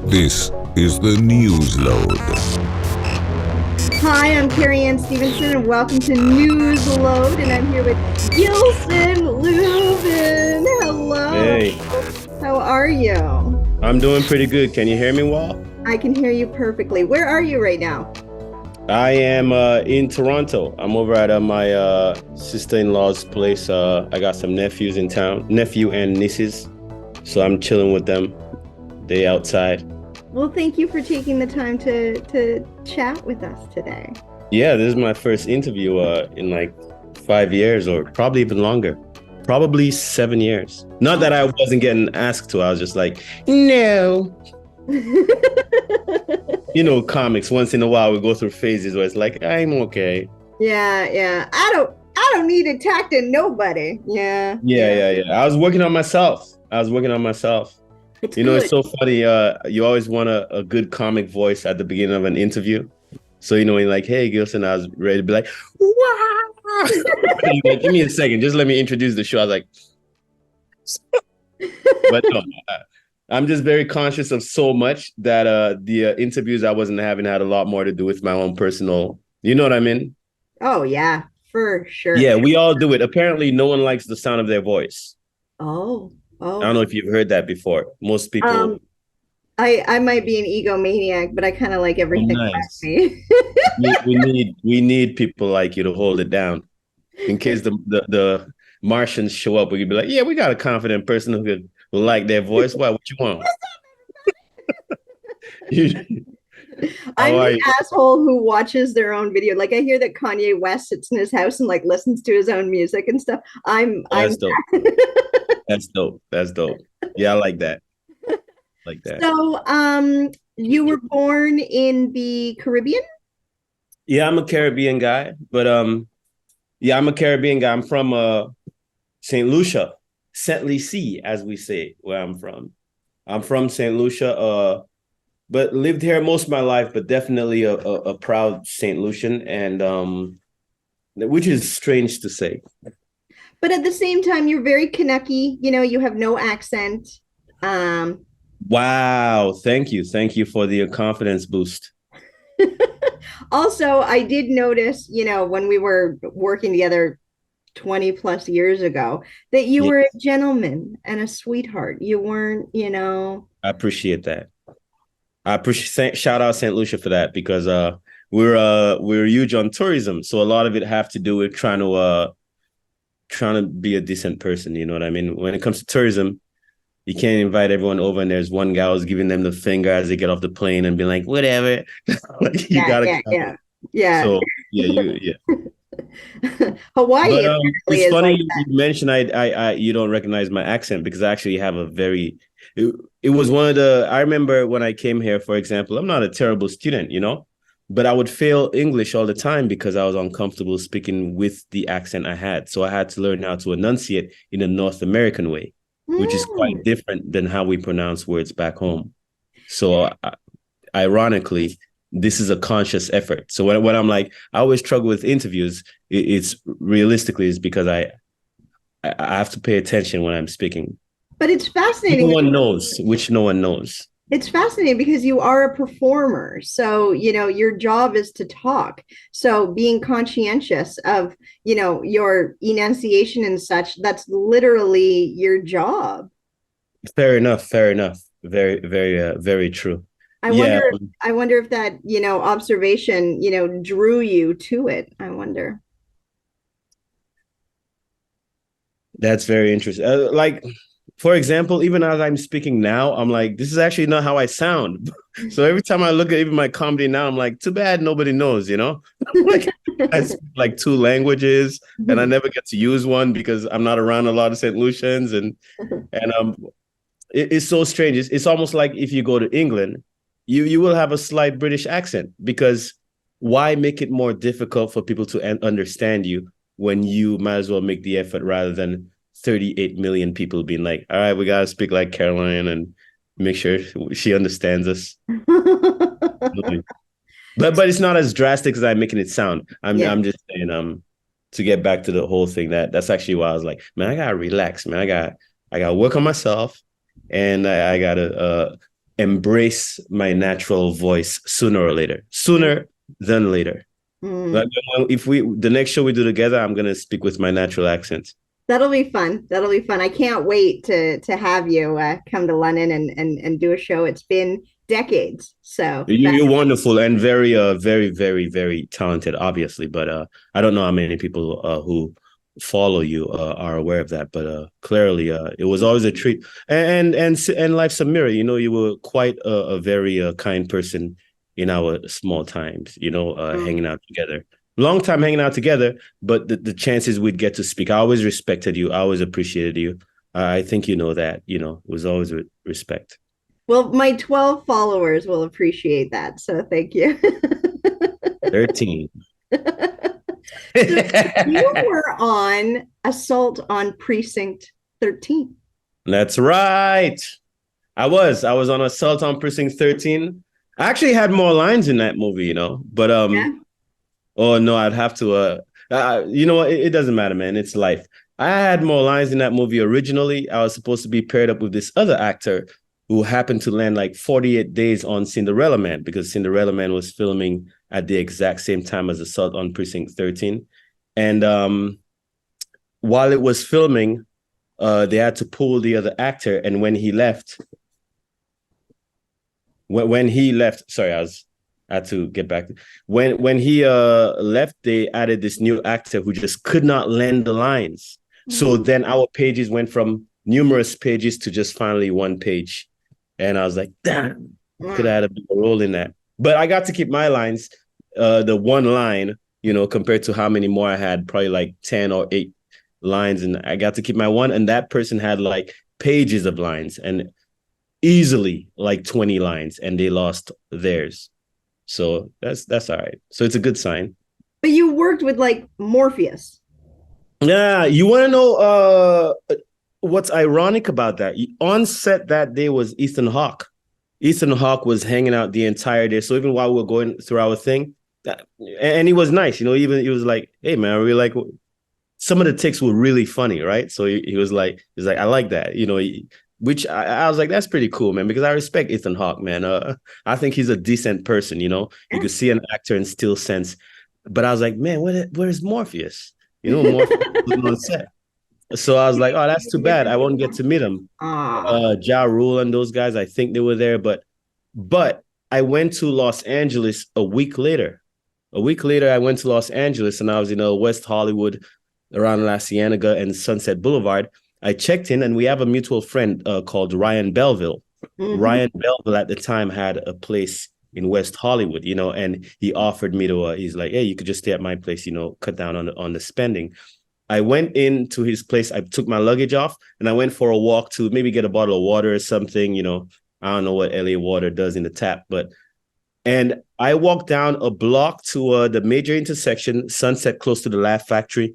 This is the Newsload. Hi, I'm Carrie Anne Stevenson, and welcome to Newsload. And I'm here with Gilson Lubin. Hello. Hey, How are you? I'm doing pretty good. Can you hear me, Wall? I can hear you perfectly. Where are you right now? I am in Toronto. I'm over at my sister-in-law's place. I got some nephews in town, nephew and nieces. So I'm chilling with them. They outside. Well, thank you for taking the time to chat with us today. Yeah, this is my first interview in like 5 years or probably even longer. Probably 7 years. Not that I wasn't getting asked to. I was just like, no. You know, comics, once in a while we go through phases where it's like, I'm okay. Yeah. I don't need to talk to nobody. Yeah. I was working on myself. It's You know, good. it's so funny. You always want a good comic voice at the beginning of an interview. So, you know, you're like, hey, Gilson, I was ready to be like, wow. Like, give me a second. Just let me introduce the show. I was like, but no, I'm just very conscious of so much that the interviews I wasn't having had a lot more to do with my own personal, you know what I mean? Oh, yeah, for sure. Yeah, we all do it. Apparently, no one likes the sound of their voice. Oh. I don't know if you've heard that before. Most people. I might be an egomaniac, but I kind of like everything about me. we need people like you to hold it down in case the Martians show up. We could be like, yeah, we got a confident person who like their voice. What you want? I'm the asshole who watches their own video. Like I hear that Kanye West sits in his house and like listens to his own music and stuff. That's dope. That's dope. Yeah, I like that. So, you were born in the Caribbean? Yeah, I'm a Caribbean guy, but I'm a Caribbean guy. I'm from St. Lucia, Saint Lucie, as we say, where I'm from. I'm from St. Lucia, but lived here most of my life, but definitely a proud St. Lucian, and which is strange to say. But at the same time, you're very Canucky. You know, you have no accent. Wow. Thank you for the confidence boost. Also, I did notice, you know, when we were working together 20 plus years ago, that you were a gentleman and a sweetheart. You weren't, you know. I appreciate that. Shout out St. Lucia for that, because we're huge on tourism. So a lot of it have to do with trying to be a decent person. You know what I mean? When it comes to tourism, you can't invite everyone over and there's one guy who's giving them the finger as they get off the plane and be like, whatever. Like, you gotta. So yeah. Hawaii. But, it's funny like you mentioned I you don't recognize my accent, because I actually have a very. It was one of the. I remember when I came here, for example. I'm not a terrible student, you know, but I would fail English all the time because I was uncomfortable speaking with the accent I had. So I had to learn how to enunciate in a North American way, which is quite different than how we pronounce words back home. So ironically, this is a conscious effort. So when I'm like, I always struggle with interviews, it's because I have to pay attention when I'm speaking. But it's fascinating. No one knows. It's fascinating because you are a performer. So, you know, your job is to talk. So being conscientious of, you know, your enunciation and such, that's literally your job. Fair enough. Very, very, very true. I wonder if that, you know, observation, you know, drew you to it. I wonder. That's very interesting. Like, for example, even as I'm speaking now, I'm like, this is actually not how I sound. So every time I look at even my comedy now, I'm like, too bad nobody knows, you know? Like, I speak like 2 languages and I never get to use one because I'm not around a lot of St. Lucians. And it's so strange. It's almost like if you go to England, you will have a slight British accent, because why make it more difficult for people to understand you when you might as well make the effort, rather than 38 million people being like, all right, we got to speak like Caroline and make sure she understands us. But it's not as drastic as I'm making it sound. I'm just saying, to get back to the whole thing, that's actually why I was like, man, I got to relax, man. I got to work on myself, and I got to embrace my natural voice sooner or later, sooner than later. Like, if the next show we do together, I'm gonna speak with my natural accent. That'll be fun. That'll be fun. I can't wait to have you come to London and do a show. It's been decades. So You're wonderful and very, very, very, very talented, obviously. But I don't know how many people who follow you are aware of that. But clearly, it was always a treat. And life's a mirror. You know, you were quite a very kind person in our small times. You know, hanging out together. Long time hanging out together, but the chances we'd get to speak, I always respected you. I always appreciated you. I think you know that. You know, it was always with respect. well, my 12 followers will appreciate that. So thank you. 13. You were on Assault on Precinct 13. That's right. I was on Assault on Precinct 13. I actually had more lines in that movie, you know, but Yeah. oh no, I'd have to you know what, it doesn't matter, man. It's life. I had more lines in that movie originally. I was supposed to be paired up with this other actor who happened to land like 48 days on Cinderella Man, because Cinderella Man was filming at the exact same time as Assault on Precinct 13. And while it was filming, they had to pull the other actor, and when he left, sorry, I had to get back. When he left, they added this new actor who just could not land the lines. So then our pages went from numerous pages to just finally one page. And I was like, damn, could have had a big role in that. But I got to keep my lines, the one line, you know, compared to how many more I had, probably like 10 or 8 lines. And I got to keep my one. And that person had like pages of lines and easily like 20 lines, and they lost theirs. So that's all right. So it's a good sign. But you worked with like Morpheus. Yeah, you want to know what's ironic about that? On set that day was Ethan Hawke. Ethan Hawke was hanging out the entire day. So even while we were going through our thing, and he was nice, you know, even he was like, hey man, we like, some of the takes were really funny, right? So he was like, I like that, you know, which I was like, that's pretty cool, man, because I respect Ethan Hawke, man. I think he's a decent person, you know. You could see an actor and still sense. But I was like, man, where's Morpheus? You know, Morpheus was on set. So I was like, oh, that's too bad. I won't get to meet him. Ja Rule and those guys, I think they were there. But I went to Los Angeles a week later. A week later, I went to Los Angeles, and I was in West Hollywood around La Cienega and Sunset Boulevard. I checked in, and we have a mutual friend called Ryan Belville. Ryan Belville at the time had a place in West Hollywood, you know, and he offered me to, he's like, hey, you could just stay at my place, you know, cut down on the spending. I went into his place. I took my luggage off, and I went for a walk to maybe get a bottle of water or something, you know. I don't know what LA water does in the tap, and I walked down a block to the major intersection, Sunset, close to the Laugh Factory.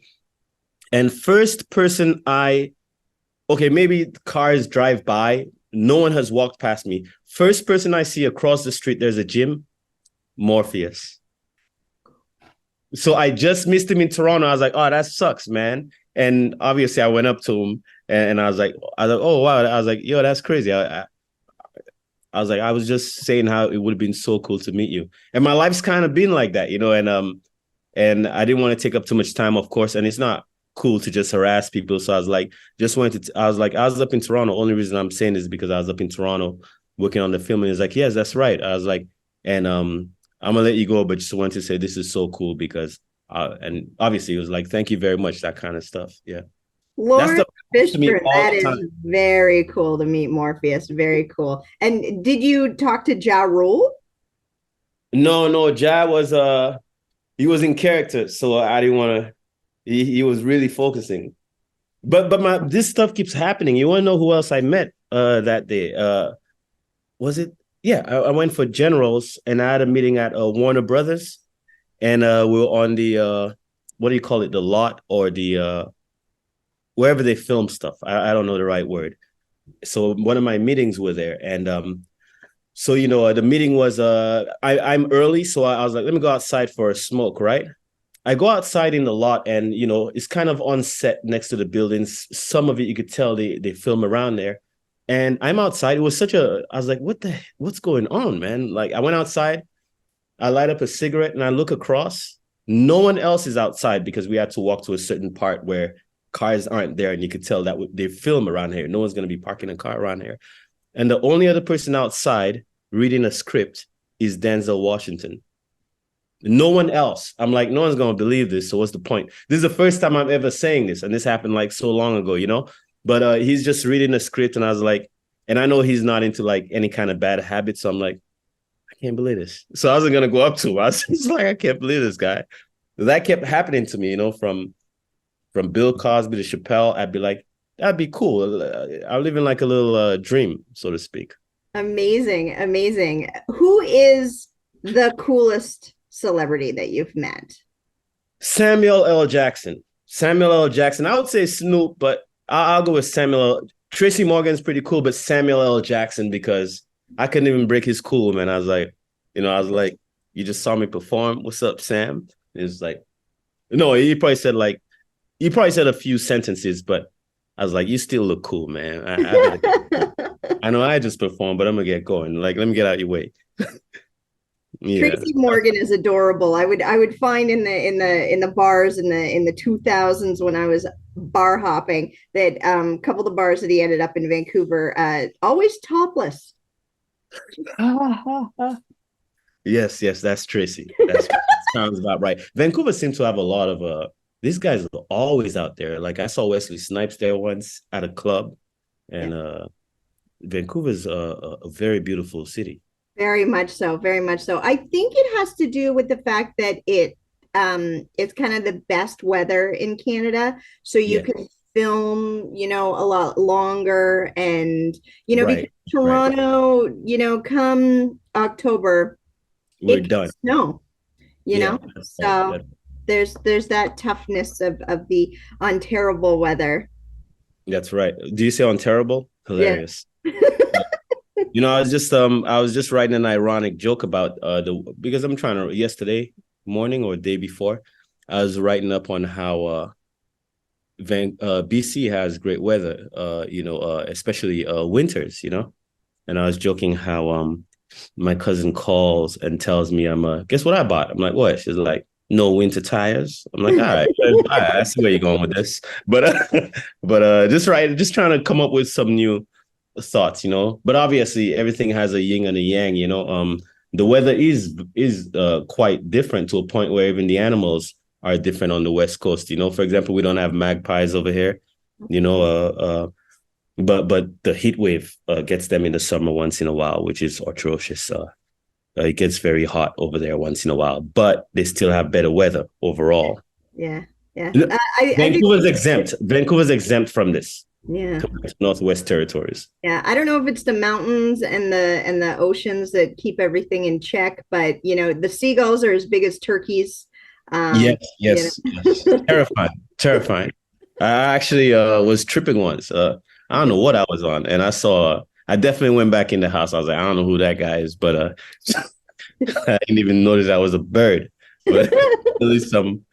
And first person maybe cars drive by. No one has walked past me. First person I see across the street, there's a gym, Morpheus. So I just missed him in Toronto. I was like, oh, that sucks, man. And obviously I went up to him and I was like, oh, wow. I was like, yo, that's crazy. I was like, I was just saying how it would have been so cool to meet you. And my life's kind of been like that, you know, and I didn't want to take up too much time, of course. And it's not cool to just harass people. So I was like, I was up in Toronto. Only reason I'm saying this is because I was up in Toronto working on the film. And he's like, yes, that's right. I was like, and I'm gonna let you go, but just wanted to say this is so cool because and obviously it was like, thank you very much, that kind of stuff. Yeah. Lawrence Fishburne, that is very cool to meet Morpheus. Very cool. And did you talk to Ja Rule? No, Ja was he was in character, so I didn't want to. He was really focusing. But this stuff keeps happening. You want to know who else I met that day? Was it? Yeah, I went for Generals, and I had a meeting at Warner Brothers, and we were on the what do you call it? The lot or the wherever they film stuff. I don't know the right word. So one of my meetings were there, and so you know the meeting was I'm early, so I was like, let me go outside for a smoke, right? I go outside in the lot, and you know it's kind of on set next to the buildings. Some of it you could tell they film around there. And I'm outside. It was I was like, what's going on, man? Like I went outside, I light up a cigarette and I look across. No one else is outside because we had to walk to a certain part where cars aren't there. And you could tell that they film around here. No one's going to be parking a car around here. And the only other person outside reading a script is Denzel Washington. No one else. I'm like, no one's going to believe this. So what's the point? This is the first time I'm ever saying this. And this happened like so long ago, you know? But he's just reading a script. And I was like, and I know he's not into like any kind of bad habits. So I'm like, I can't believe this. So I wasn't going to go up to him. I was just like, I can't believe this guy. That kept happening to me, you know, from Bill Cosby to Chappelle. I'd be like, that'd be cool. I'm living like a little dream, so to speak. Amazing. Amazing. Who is the coolest celebrity that you've met? Samuel L. Jackson. Samuel L. Jackson. I would say Snoop, but I'll go with Samuel. Tracy Morgan's pretty cool, but Samuel L. Jackson, because I couldn't even break his cool, man. I was like, you just saw me perform. What's up, Sam? It's like, no, he probably said a few sentences, but I was like, you still look cool, man. I know I just performed, but I'm gonna get going. Like, let me get out of your way. Yeah. Tracy Morgan is adorable. I would find in the bars in the 2000s when I was bar hopping that a couple of the bars that he ended up in Vancouver always topless. Yes, that's Tracy. That sounds about right. Vancouver seems to have a lot of these guys are always out there. Like I saw Wesley Snipes there once at a club, and Vancouver's a very beautiful city. Very much so, very much so. I think it has to do with the fact that it's kind of the best weather in Canada, so you can film, a lot longer, and because Toronto, come October, we're done. Snow, so there's that toughness of the unterrible weather. That's right. Do you say unterrible? Hilarious. Yeah. I was just writing an ironic joke about because I'm trying to yesterday morning or day before, I was writing up on how BC has great weather, especially winters, and I was joking how my cousin calls and tells me guess what I bought? I'm like, what? She's like, no winter tires. I'm like, all right, I see where you're going with this, but just trying to come up with some new thoughts, but obviously everything has a yin and a yang, the weather is quite different to a point where even the animals are different on the West Coast. For example, we don't have magpies over here, but the heat wave gets them in the summer once in a while, which is atrocious. It gets very hot over there once in a while, but they still have better weather overall. Yeah. Vancouver's exempt. Vancouver's exempt from this. Yeah. Northwest Territories. Yeah, I don't know if it's the mountains and the oceans that keep everything in check, but the seagulls are as big as turkeys. Yes. Terrifying. I actually was tripping once. I don't know what I was on, and I definitely went back in the house. I was like, I don't know who that guy is, but I didn't even notice that was a bird. But really some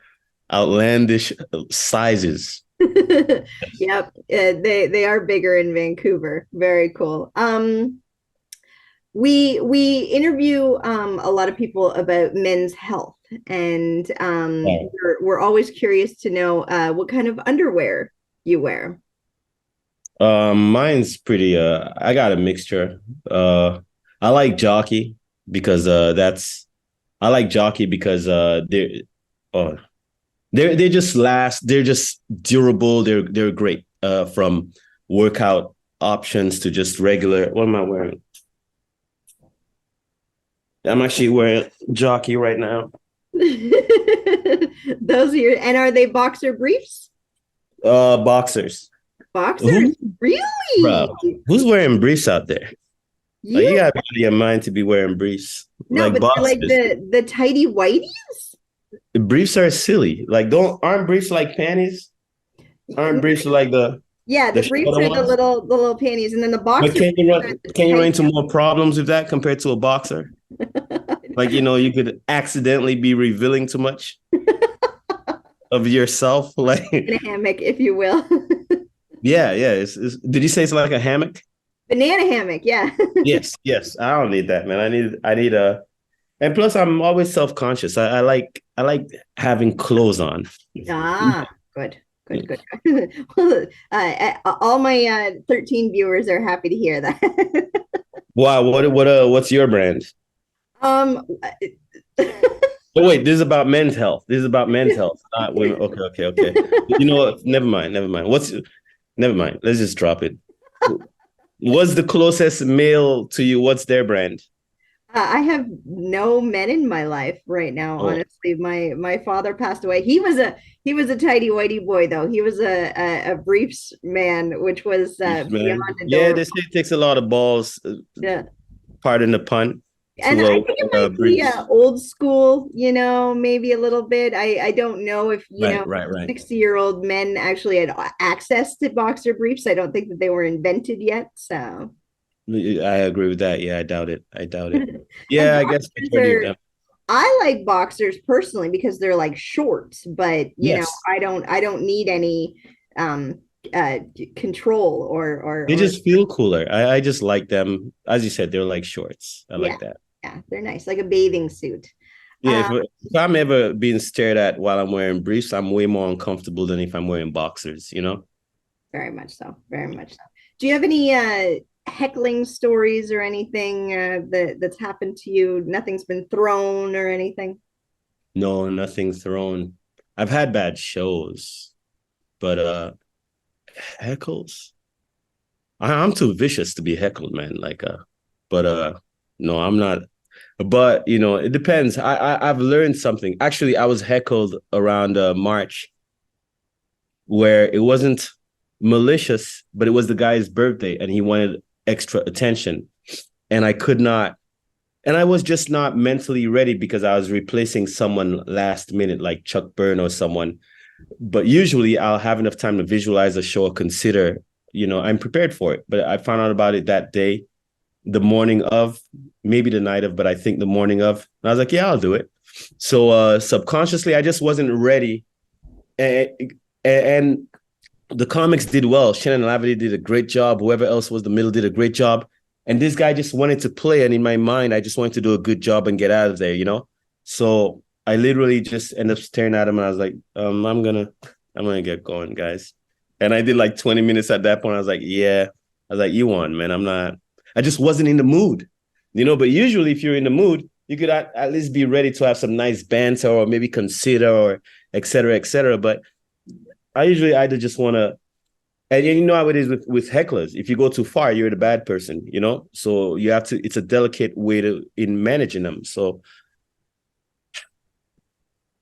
outlandish sizes. Yep, they are bigger in Vancouver. Very cool. We interview a lot of people about men's health, and we're always curious to know what kind of underwear you wear. Mine's pretty I got a mixture. I like jockey because they just last. They're just durable. They're great. From workout options to just regular. What am I wearing? I'm actually wearing jockey right now. Those are and are they boxer briefs? Boxers. Boxers? Really? Bro, who's wearing briefs out there? You gotta be out of your mind to be wearing briefs. No, but they're like the tighty whities. The briefs are silly. Like, aren't briefs like panties? Aren't briefs like the briefs are the little panties, and then the boxers. But can you run into more problems with that compared to a boxer? Like, you could accidentally be revealing too much of yourself, like in a hammock, if you will. Yeah. Did you say it's like a hammock? Banana hammock, yeah. Yes. I don't need that, man. I need a, and plus I'm always self-conscious. I like having clothes on. Ah, good, good, good. Well, all my 13 viewers are happy to hear that. Wow, what's your brand? Um, Oh wait, this is about men's health. This is about men's health, not women. Okay. You know what? Never mind. Never mind. Let's just drop it. What's the closest male to you? What's their brand? I have no men in my life right now, Oh, honestly. My father passed away. He was a tidy whitey boy though. He was a briefs man, which was man. beyond Yeah, they adorable. say it takes a lot of balls, Yeah. pardon the pun, And to I think it wear might be briefs. old school, maybe a little bit. I don't know if, Right. 60-year-old men actually had access to boxer briefs. I don't think that they were invented yet. So, I agree with that. Yeah, I doubt it. and Yeah, I guess boxers majority of them. I like boxers personally because they're like shorts, but Yes. I don't need any um control They or just feel cooler. I just like them. As you said, they're like shorts. I yeah, like that. yeah, they're nice, like a bathing suit. Yeah, Um, if I'm ever being stared at while I'm wearing briefs, I'm way more uncomfortable than if I'm wearing boxers? very much so, very much so. Do you have any heckling stories or anything that's happened to you? Nothing's been thrown or anything? No, nothing thrown. I've had bad shows, but heckles. I'm too vicious to be heckled, man. But no, I'm not. But it depends. I've learned something. Actually, I was heckled around March, where it wasn't malicious, but it was the guy's birthday and he wanted extra attention. And I could not, and I was just not mentally ready because I was replacing someone last minute, like Chuck Byrne or someone. But usually I'll have enough time to visualize a show or consider, I'm prepared for it. But I found out about it that day, the morning of, maybe the night of, but I think the morning of. And I was like, yeah, I'll do it. So subconsciously, I just wasn't ready. And, and the comics did well. Shannon Lavity did a great job. Whoever else was the middle did a great job. And this guy just wanted to play. And in my mind, I just wanted to do a good job and get out of there. So I literally just ended up staring at him and I was like, I'm gonna get going, guys. And I did like 20 minutes at that point. I was like, yeah. I was like, you won, man. I just wasn't in the mood. But usually if you're in the mood, you could at least be ready to have some nice banter or maybe consider or et cetera, et cetera. But I usually either just want to, and you know how it is with hecklers. If you go too far, you're the bad person. So you have to, it's a delicate way in managing them. So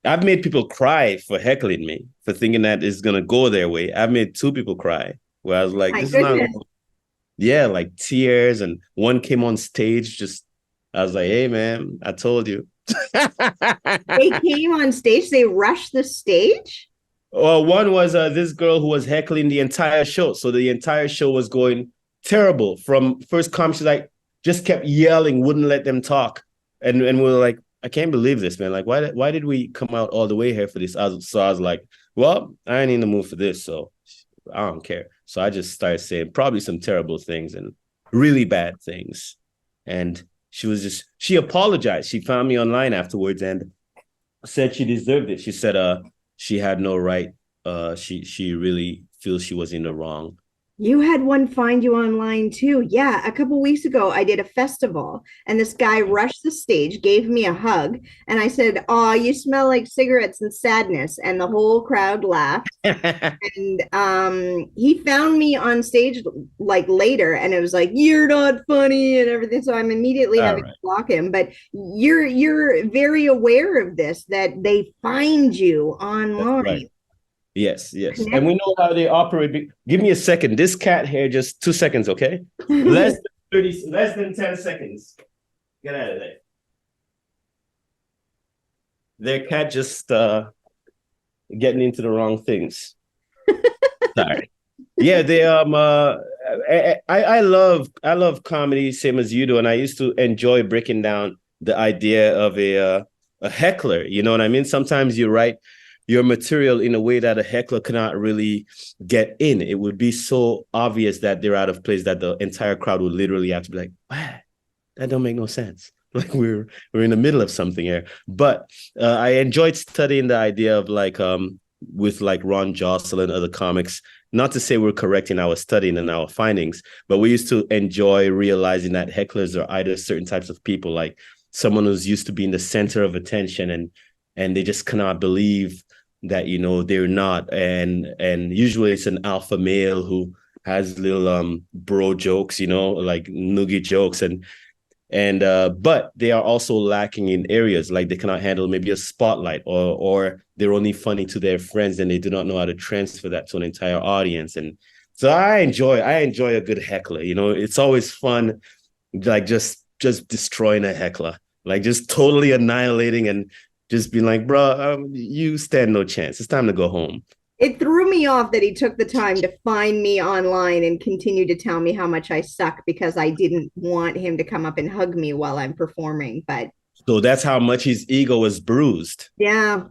I've made people cry for heckling me, for thinking that it's going to go their way. I've made two people cry where I was like, My this is not, goodness. yeah, like tears. And one came on stage, I was like, hey, man, I told you. They came on stage, they rushed the stage. Well, one was this girl who was heckling the entire show. So the entire show was going terrible. From first comment, she's like, just kept yelling, wouldn't let them talk. And we were like, I can't believe this, man. Like, why did we come out all the way here for this? So I was like, well, I ain't in the mood for this, so I don't care. So I just started saying probably some terrible things and really bad things. And she apologized. She found me online afterwards and said she deserved it. She said she had no right. She really feels she was in the wrong. You had one find you online too. Yeah, a couple weeks ago, I did a festival and this guy rushed the stage, gave me a hug, and I said, "Oh, you smell like cigarettes and sadness." And the whole crowd laughed. And he found me on stage like later and it was like, "You're not funny," and everything. So I'm immediately All having to right. block him. But you're very aware of this, that they find you That's right. online. Yes. And Connect. we know how they operate. Give me a second. This cat here, just 2 seconds, okay? Less than 30, less than 10 seconds. Get out of there. Their cat just getting into the wrong things. Sorry. Yeah, they I love comedy, same as you do, and I used to enjoy breaking down the idea of a heckler. You know what I mean? Sometimes you write your material in a way that a heckler cannot really get in. It would be so obvious that they're out of place that the entire crowd would literally have to be like, wow, that don't make no sense. Like we're in the middle of something here. But I enjoyed studying the idea of like with like Ron Jocelyn and other comics. Not to say we're correcting our studying and our findings, but we used to enjoy realizing that hecklers are either certain types of people, like someone who's used to being the center of attention and they just cannot believe that, you know, they're not. And usually it's an alpha male who has little bro jokes, you know, like noogie jokes, but they are also lacking in areas like they cannot handle maybe a spotlight, or they're only funny to their friends and they do not know how to transfer that to an entire audience. And so I enjoy a good heckler. You know, it's always fun, like just destroying a heckler, like just totally annihilating and just being like, bro, you stand no chance. It's time to go home. It threw me off that he took the time to find me online and continue to tell me how much I suck because I didn't want him to come up and hug me while I'm performing. But so that's how much his ego was bruised. Yeah.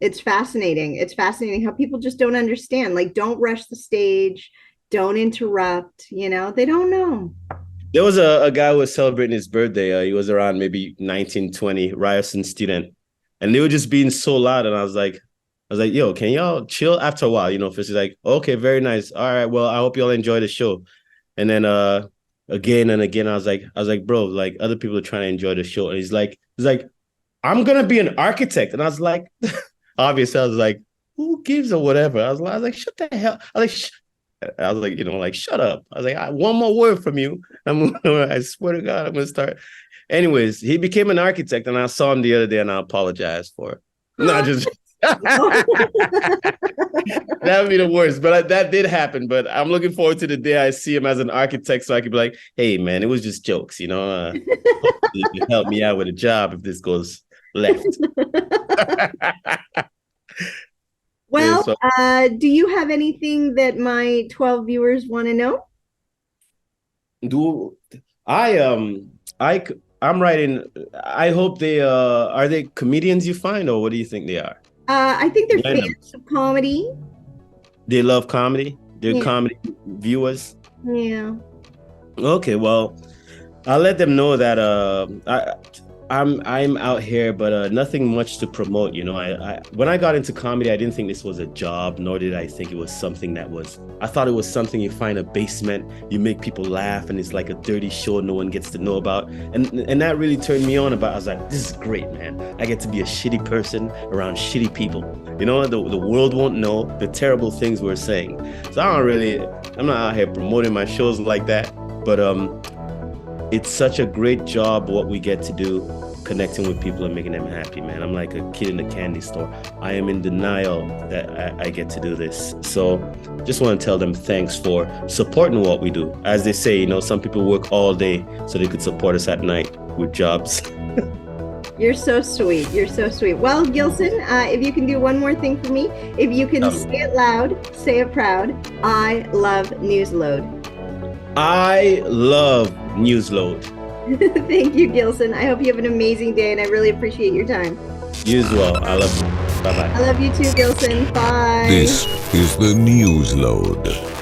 It's fascinating. It's fascinating how people just don't understand. Like, don't rush the stage. Don't interrupt. You know, they don't know. There was a guy who was celebrating his birthday. He was around maybe 19, 20, Ryerson student. And they were just being so loud. And I was like, yo, can y'all chill? After a while, you know, Fish is like, okay, very nice. All right, well, I hope y'all enjoy the show. And then again and again, I was like, bro, like other people are trying to enjoy the show. And he's like, I'm gonna be an architect. And I was like, obviously, I was like, who gives or whatever? I was like, shut the hell. I was like, you know, like, shut up. I was like, one more word from you. I swear to God, I'm gonna start. Anyways, he became an architect, and I saw him the other day, and I apologized for it. Not just. That would be the worst, but that did happen. But I'm looking forward to the day I see him as an architect, so I could be like, "Hey, man, it was just jokes, you know. You can help me out with a job if this goes left." Well, do you have anything that my 12 viewers want to know? I'm writing. I hope they are they comedians you find, or what do you think they are? I think they're fans of comedy. They love comedy. They're comedy viewers. Yeah. Okay, well, I'll let them know that I'm out here, but nothing much to promote. You know, I when I got into comedy, I didn't think this was a job, nor did I think it was something that was. I thought it was something you find a basement, you make people laugh, and it's like a dirty show no one gets to know about. And that really turned me on about. I was like, this is great, man. I get to be a shitty person around shitty people. You know, the world won't know the terrible things we're saying. So I'm not out here promoting my shows like that, but it's such a great job what we get to do, connecting with people and making them happy, man. I'm like a kid in a candy store. I am in denial that I get to do this. So just want to tell them thanks for supporting what we do. As they say, you know, some people work all day so they could support us at night with jobs. You're so sweet. You're so sweet. Well, Gilson, if you can do one more thing for me, if you can say it loud, say it proud. I love Newsload. I love Newsload. Thank you, Gilson. I hope you have an amazing day, and I really appreciate your time. You as well. I love you. Bye-bye. I love you too, Gilson. Bye. This is the Newsload.